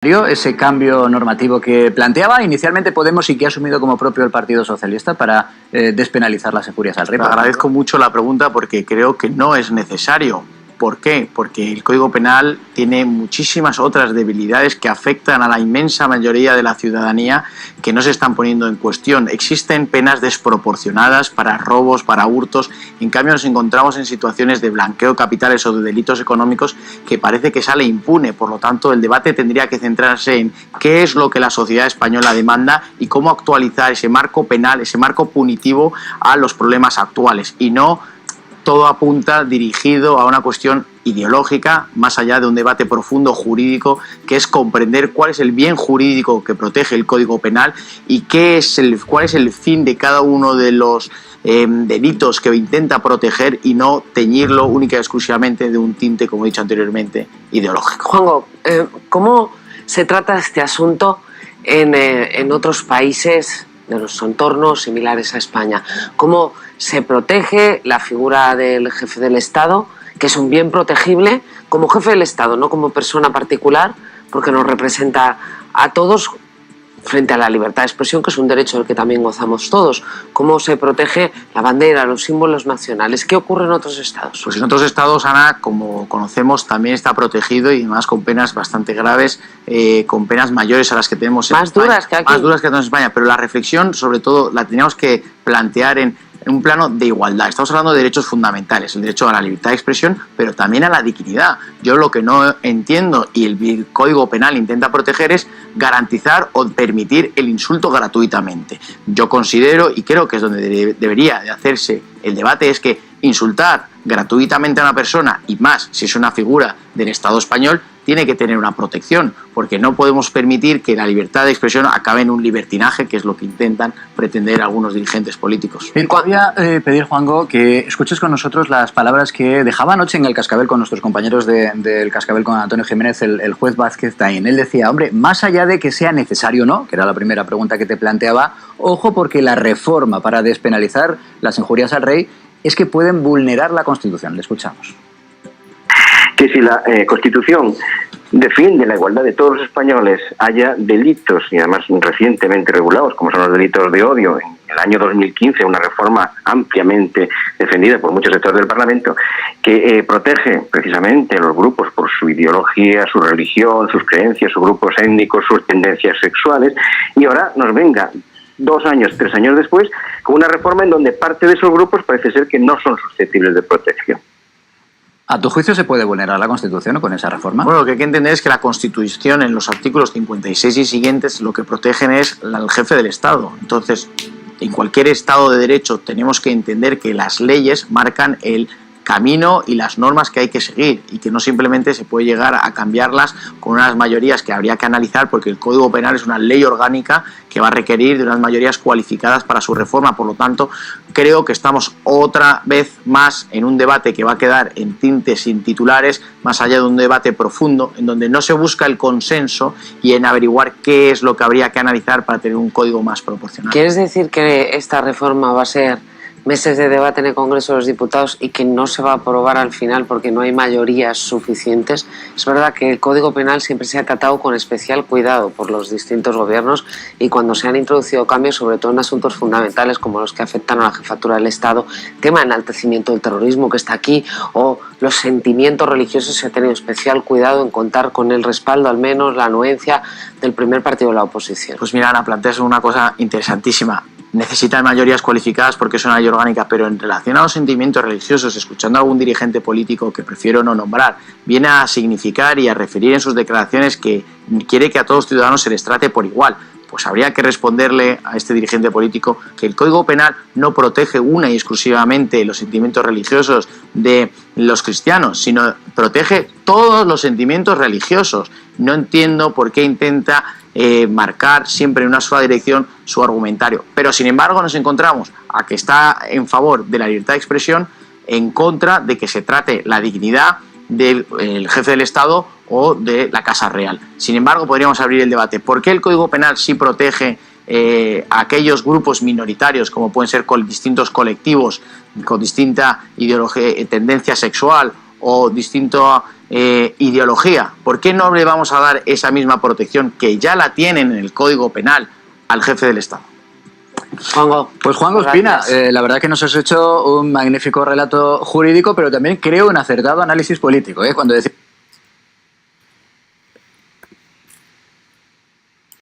Ese cambio normativo que planteaba inicialmente Podemos y que ha asumido como propio el Partido Socialista para despenalizar las injurias al rey. Agradezco mucho la pregunta porque creo que no es necesario. ¿Por qué? Porque el Código Penal tiene muchísimas otras debilidades que afectan a la inmensa mayoría de la ciudadanía que no se están poniendo en cuestión. Existen penas desproporcionadas para robos, para hurtos. En cambio nos encontramos en situaciones de blanqueo de capitales o de delitos económicos que parece que sale impune. Por lo tanto, el debate tendría que centrarse en qué es lo que la sociedad española demanda y cómo actualizar ese marco penal, ese marco punitivo a los problemas actuales, y no todo apunta dirigido a una cuestión ideológica, más allá de un debate profundo jurídico, que es comprender cuál es el bien jurídico que protege el Código Penal y cuál es el fin de cada uno de los delitos que intenta proteger, y no teñirlo única y exclusivamente de un tinte, como he dicho anteriormente, ideológico. Juanjo, ¿cómo se trata este asunto en otros países de los entornos similares a España? ¿Cómo se protege la figura del jefe del Estado, que es un bien protegible como jefe del Estado, no como persona particular, porque nos representa a todos frente a la libertad de expresión, que es un derecho del que también gozamos todos? ¿Cómo se protege la bandera, los símbolos nacionales? ¿Qué ocurre en otros estados? Pues en otros estados, Ana, como conocemos, también está protegido, y además con penas bastante graves, con penas mayores a las que tenemos en España. Más duras que aquí. Más duras que tenemos en España, pero la reflexión, sobre todo, la teníamos que plantear en un plano de igualdad. Estamos hablando de derechos fundamentales, el derecho a la libertad de expresión, pero también a la dignidad. Yo lo que no entiendo, y el Código Penal intenta proteger, es garantizar o permitir el insulto gratuitamente. Yo considero, y creo que es donde debería de hacerse el debate, es que insultar gratuitamente a una persona, y más si es una figura del Estado español, tiene que tener una protección, porque no podemos permitir que la libertad de expresión acabe en un libertinaje, que es lo que intentan pretender algunos dirigentes políticos. Voy a pedir, Juanjo, que escuches con nosotros las palabras que dejaba anoche en el Cascabel con nuestros compañeros del Cascabel, con Antonio Jiménez, el juez Vázquez Taín. Él decía, hombre, más allá de que sea necesario o no, que era la primera pregunta que te planteaba, ojo, porque la reforma para despenalizar las injurias al rey es que pueden vulnerar la Constitución. Le escuchamos. Que si la Constitución defiende la igualdad de todos los españoles, haya delitos, y además recientemente regulados, como son los delitos de odio, en el año 2015, una reforma ampliamente defendida por muchos sectores del Parlamento, que protege precisamente a los grupos por su ideología, su religión, sus creencias, sus grupos étnicos, sus tendencias sexuales, y ahora nos venga 2 años, 3 años después, con una reforma en donde parte de esos grupos parece ser que no son susceptibles de protección. ¿A tu juicio se puede vulnerar la Constitución con esa reforma? Bueno, lo que hay que entender es que la Constitución, en los artículos 56 y siguientes, lo que protegen es al jefe del Estado. Entonces, en cualquier Estado de Derecho tenemos que entender que las leyes marcan el camino y las normas que hay que seguir, y que no simplemente se puede llegar a cambiarlas con unas mayorías que habría que analizar, porque el Código Penal es una ley orgánica que va a requerir de unas mayorías cualificadas para su reforma. Por lo tanto, creo que estamos otra vez más en un debate que va a quedar en tintes sin titulares, más allá de un debate profundo, en donde no se busca el consenso y en averiguar qué es lo que habría que analizar para tener un código más proporcional. ¿Quieres decir que esta reforma va a ser meses de debate en el Congreso de los Diputados y que no se va a aprobar al final porque no hay mayorías suficientes? Es verdad que el Código Penal siempre se ha tratado con especial cuidado por los distintos gobiernos, y cuando se han introducido cambios, sobre todo en asuntos fundamentales como los que afectan a la jefatura del Estado, tema de enaltecimiento del terrorismo que está aquí, o los sentimientos religiosos, se ha tenido especial cuidado en contar con el respaldo, al menos la anuencia, del primer partido de la oposición. Pues mira, Ana, planteas una cosa interesantísima. Necesitan mayorías cualificadas porque es una ley orgánica, pero en relación a los sentimientos religiosos, escuchando a algún dirigente político que prefiero no nombrar, viene a significar y a referir en sus declaraciones que quiere que a todos los ciudadanos se les trate por igual. Pues habría que responderle a este dirigente político que el Código Penal no protege una y exclusivamente los sentimientos religiosos de los cristianos, sino protege todos los sentimientos religiosos. No entiendo por qué intenta marcar siempre en una sola dirección su argumentario. Pero sin embargo nos encontramos a que está en favor de la libertad de expresión, en contra de que se trate la dignidad del jefe del Estado o de la Casa Real. Sin embargo, podríamos abrir el debate. ¿Por qué el Código Penal sí protege a aquellos grupos minoritarios, como pueden ser distintos colectivos con distinta ideología, tendencia sexual o distinta ideología. ¿Por qué no le vamos a dar esa misma protección que ya la tienen en el Código Penal al jefe del Estado? Juanjo. Pues Juanjo Espina, la verdad que nos has hecho un magnífico relato jurídico, pero también creo un acertado análisis político, cuando decimos